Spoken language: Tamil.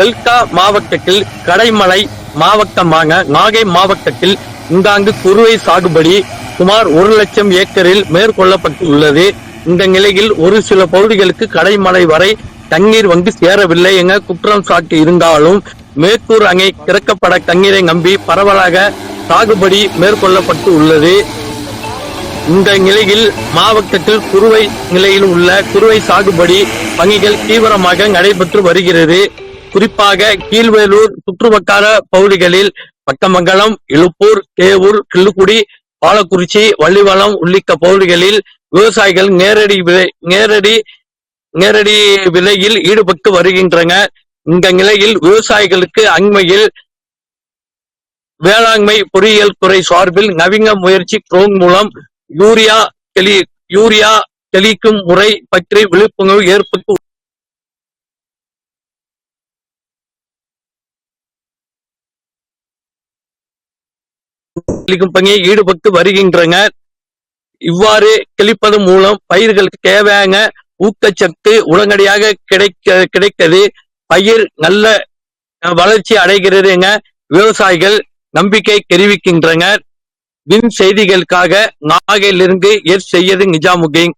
டெல்டா மாவட்டத்தில் கடைமழை மாவட்டமான நாகை மாவட்டத்தில் இங்காங்கு குறுவை சாகுபடி சுமார் 1 லட்சம் ஏக்கரில் மேற்கொள்ளப்பட்டு உள்ளது. இந்த நிலையில் ஒரு சில பகுதிகளுக்கு கடைமழை வரை தண்ணீர் வந்து சேரவில்லை என குற்றம் சாட்டி இருந்தாலும் மேற்கூர் அணை திறக்கப்பட தண்ணீரை நம்பி பரவலாக சாகுபடி மேற்கொள்ளப்பட்டு உள்ளது. இந்த நிலையில் மாவட்டத்தில் குறுவை நிலையில் உள்ள குறுவை சாகுபடி பணிகள் தீவிரமாக நடைபெற்று வருகிறது. குறிப்பாக கீழ்வேலூர் சுற்றுவட்டார பகுதிகளில் பட்டமங்கலம், இலுப்பூர், தேவூர், கிள்ளுக்குடி, பாலக்குறிச்சி, வள்ளிவளம் உள்ளிட்ட பகுதிகளில் விவசாயிகள் நேரடி விலையில் ஈடுபட்டு வருகின்றனர். இந்த நிலையில் விவசாயிகளுக்கு அண்மையில் வேளாண்மை பொறியியல் துறை சார்பில் நவீன முயற்சி ட்ரோன் மூலம் யூரியா தெளிக்கும் முறை பற்றி விழிப்புணர்வு ஏற்பட்டு பணியை ஈடுபட்டு வருகின்றனர். இவ்வாறு தெளிப்பதன் மூலம் பயிர்களுக்கு தேவையான ஊட்டச்சத்து உடனடியாக கிடைக்கிறது. பயிர் நல்ல வளர்ச்சி அடைகிறது என விவசாயிகள் நம்பிக்கை தெரிவிக்கின்றனர். வின் செய்திகளுக்காக நாகையிலிருந்து எஸ். செய்யது நிஜாமுதீன்.